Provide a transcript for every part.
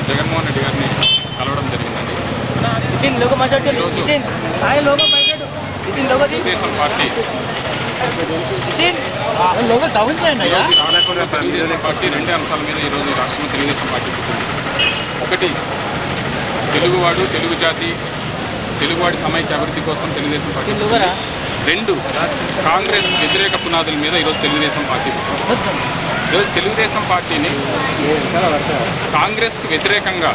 జగన్మోహన్ రెడ్డి గారిని కలవడం జరిగిందండి. తెలుగుదేశం పార్టీ రెండే అంశాల మీద ఈరోజు రాష్ట్రంలో తెలుగుదేశం పార్టీ పుట్టింది. ఒకటి, తెలుగువాడు, తెలుగు జాతి, తెలుగువాడి సమైక్య అభివృద్ధి కోసం తెలుగుదేశం పార్టీ. రెండు, కాంగ్రెస్ వ్యతిరేక పునాదుల మీద ఈరోజు తెలుగుదేశం పార్టీ. ఈరోజు తెలుగుదేశం పార్టీని కాంగ్రెస్కు వ్యతిరేకంగా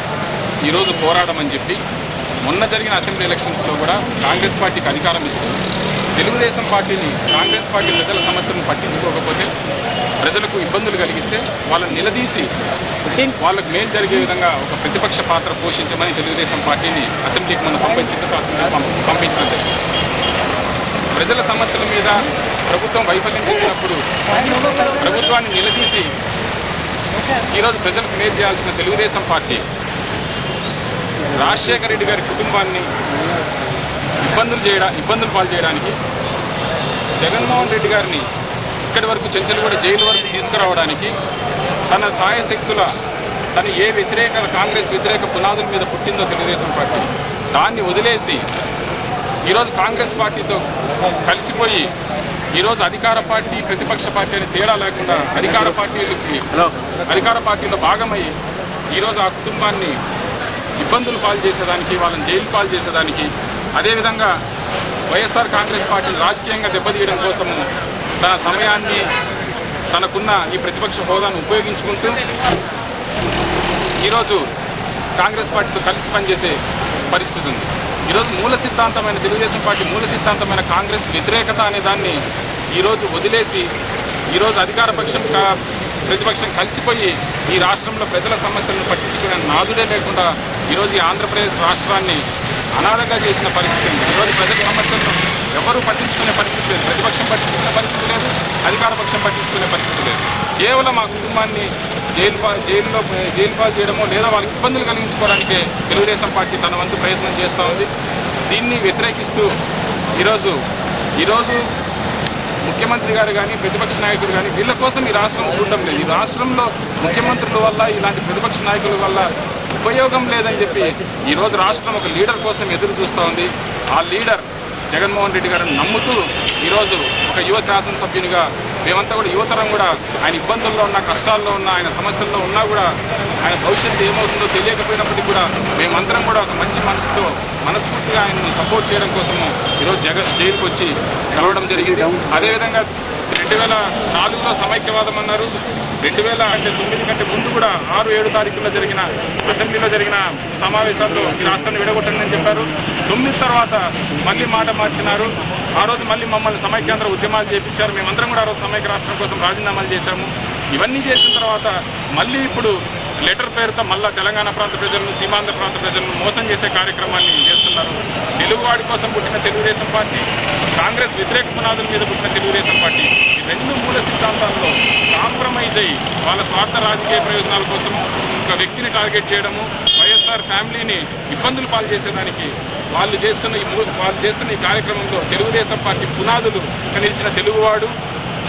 ఈరోజు పోరాడమని చెప్పి మొన్న జరిగిన అసెంబ్లీ ఎలక్షన్స్లో కూడా కాంగ్రెస్ పార్టీకి అధికారం ఇస్తూ తెలుగుదేశం పార్టీని కాంగ్రెస్ పార్టీ ప్రజల సమస్యలను పట్టించుకోకపోతే, ప్రజలకు ఇబ్బందులు కలిగిస్తే వాళ్ళని నిలదీసి వాళ్ళకు మేలు జరిగే విధంగా ఒక ప్రతిపక్ష పాత్ర పోషించమని తెలుగుదేశం పార్టీని అసెంబ్లీకి మొన్న 90 సీట్లతో అసెంబ్లీకి పంపించడం జరిగింది. ప్రజల సమస్యల మీద ప్రభుత్వం వైఫల్యం చెందినప్పుడు ప్రభుత్వాన్ని నిలదీసి ఈరోజు ప్రజలకు మేలు చేయాల్సిన తెలుగుదేశం పార్టీ రాజశేఖర రెడ్డి గారి కుటుంబాన్ని ఇబ్బందులు పాలు చేయడానికి, జగన్మోహన్ రెడ్డి గారిని ఇక్కడి వరకు చెంచలగూడ జైలు వరకు తీసుకురావడానికి తన సాయశక్తుల తను కాంగ్రెస్ వ్యతిరేక పునాదుల మీద పుట్టిందో తెలుగుదేశం పార్టీ, దాన్ని వదిలేసి ఈరోజు కాంగ్రెస్ పార్టీతో కలిసిపోయి ఈరోజు అధికార పార్టీ ప్రతిపక్ష పార్టీ అని తేడా లేకుండా అధికార పార్టీలో భాగమై ఈరోజు ఆ కుటుంబాన్ని ఇబ్బందులు పాలు చేసేదానికి, వాళ్ళని జైలు పాలు చేసేదానికి, అదేవిధంగా వైఎస్ఆర్ కాంగ్రెస్ పార్టీని రాజకీయంగా దెబ్బతీయడం కోసము తన సమయాన్ని, తనకున్న ఈ ప్రతిపక్ష హోదాను ఉపయోగించుకుంటూ ఈరోజు కాంగ్రెస్ పార్టీతో కలిసి పనిచేసే పరిస్థితి ఉంది. ఈరోజు మూల సిద్ధాంతమైన తెలుగుదేశం పార్టీ మూల సిద్ధాంతమైన కాంగ్రెస్ వ్యతిరేకత అనే దాన్ని ఈరోజు వదిలేసి ఈరోజు అధికార పక్షం ప్రతిపక్షం కలిసిపోయి ఈ రాష్ట్రంలో ప్రజల సమస్యలను పట్టించుకునే నాదుడే లేకుండా ఈరోజు ఈ ఆంధ్రప్రదేశ్ రాష్ట్రాన్ని అనాథగా చేసిన పరిస్థితి ఉంది. ఈరోజు ప్రజల సమస్యలను ఎవరూ పట్టించుకునే పరిస్థితి లేదు, ప్రతిపక్షం పట్టించుకునే పరిస్థితి లేదు, అధికార పక్షం పట్టించుకునే పరిస్థితి లేదు. కేవలం ఆ కుటుంబాన్ని జైలు పాలు చేయడమో లేదా వాళ్ళకి ఇబ్బందులు కలిగించుకోవడానికే తెలుగుదేశం పార్టీ తన వంతు ప్రయత్నం చేస్తూ ఉంది. దీన్ని వ్యతిరేకిస్తూ ఈరోజు ముఖ్యమంత్రి గారు కానీ ప్రతిపక్ష నాయకులు కానీ వీళ్ళ కోసం ఈ రాష్ట్రం చూడడం లేదు. ఈ రాష్ట్రంలో ముఖ్యమంత్రుల వల్ల, ఇలాంటి ప్రతిపక్ష నాయకుల వల్ల ఉపయోగం లేదని చెప్పి ఈరోజు రాష్ట్రం ఒక లీడర్ కోసం ఎదురు చూస్తూ ఉంది. ఆ లీడర్ జగన్మోహన్ రెడ్డి గారిని నమ్ముతూ ఈరోజు ఒక యువ శాసనసభ్యునిగా మేమంతా కూడా యువతరం కూడా ఆయన ఇబ్బందుల్లో ఉన్న, కష్టాల్లో ఉన్న, ఆయన సమస్యల్లో ఉన్నా కూడా ఆయన భవిష్యత్తు ఏమవుతుందో తెలియకపోయినప్పటికీ కూడా మేమందరం కూడా ఒక మంచి మనసుతో మనస్ఫూర్తిగా ఆయన్ని సపోర్ట్ చేయడం కోసము ఈరోజు జైలుకు వచ్చి కలవడం జరిగింది. అదేవిధంగా 2004లో సమైక్యవాదం అన్నారు. 2009 కంటే ముందు కూడా 6-7 తారీఖుల్లో జరిగిన అసెంబ్లీలో జరిగిన సమావేశాల్లో ఈ రాష్ట్రాన్ని విడగొట్టండి చెప్పారు. 9 తర్వాత మళ్లీ మాట మార్చినారు. ఆ రోజు మళ్లీ మమ్మల్ని సమైక్యాంధ్ర ఉద్యమాలు చేపించారు. మేమందరం కూడా ఆ రోజు సమైక్య రాష్ట్రం కోసం రాజీనామాలు చేశాము. ఇవన్నీ చేసిన తర్వాత మళ్లీ ఇప్పుడు లెటర్ పేరుతో మళ్ళా తెలంగాణ ప్రాంత ప్రజలను, సీమాంధ్ర ప్రాంత ప్రజలను మోసం చేసే కార్యక్రమాన్ని చేస్తున్నారు. తెలుగువాడి కోసం పుట్టిన తెలుగుదేశం పార్టీ, కాంగ్రెస్ వ్యతిరేక పునాదుల మీద పుట్టిన తెలుగుదేశం పార్టీ ఈ రెండు మూల సిద్ధాంతాల్లో కాంప్రమైజ్ అయ్యి వాళ్ళ స్వార్థ రాజకీయ ప్రయోజనాల కోసం ఒక వ్యక్తిని టార్గెట్ చేయడము, వైఎస్ఆర్ ఫ్యామిలీని ఇబ్బందులు పాలు చేసేదానికి వాళ్ళు చేస్తున్న ఈ కార్యక్రమంలో తెలుగుదేశం పార్టీ పునాదులు నిలిచిన తెలుగువాడు,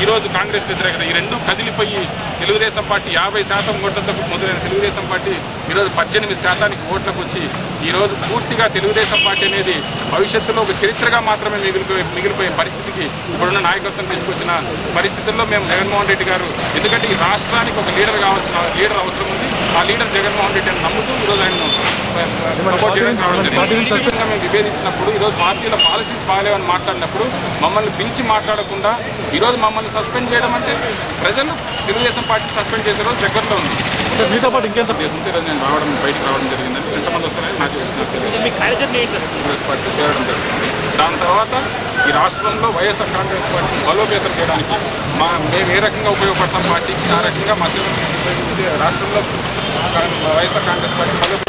ఈరోజు కాంగ్రెస్ వ్యతిరేకత ఈ రెండు కదిలిపోయి తెలుగుదేశం పార్టీ 50% ఓట్లతో మొదలైన తెలుగుదేశం పార్టీ ఈరోజు 18% ఓట్లకు వచ్చి ఈరోజు పూర్తిగా తెలుగుదేశం పార్టీ అనేది భవిష్యత్తులో ఒక చరిత్రగా మాత్రమే మిగిలిపోయే పరిస్థితికి ఇప్పుడున్న నాయకత్వం తీసుకొచ్చిన పరిస్థితుల్లో మేము జగన్మోహన్ రెడ్డి గారు, ఎందుకంటే ఈ రాష్ట్రానికి ఒక లీడర్ కావాల్సిన లీడర్ అవసరం ఉంది. ఆ లీడర్ జగన్మోహన్ రెడ్డి అని నమ్ముతూ ఈరోజు ఆయన సపోర్ట్ చేయడానికి రావడం జరిగింది. మేము విభేదించినప్పుడు ఈరోజు పార్టీల పాలసీస్ బాగాలేవని మాట్లాడినప్పుడు మమ్మల్ని పిలిచి మాట్లాడకుండా ఈరోజు మమ్మల్ని సస్పెండ్ చేయడం అంటే ప్రజలు తెలుగుదేశం పార్టీ సస్పెండ్ చేసే రోజు దగ్గరలో ఉంది. మీతో పాటు ఇంకెంత దేశంతో ఈరోజు నేను బయటకు రావడం జరిగిందండి. ఎంతమంది వస్తున్నారని నాకు కాంగ్రెస్ పార్టీ చేరడం జరిగింది. దాని తర్వాత ఈ రాష్ట్రంలో వైఎస్ఆర్ కాంగ్రెస్ పార్టీ బలోపేతం చేయడానికి మేము ఏ రకంగా ఉపయోగపడతాం పార్టీకి, ఆ రకంగా మా సేవలను ఉపయోగించి రాష్ట్రంలో వైఎస్ఆర్ కాంగ్రెస్ పార్టీ బలోపేతం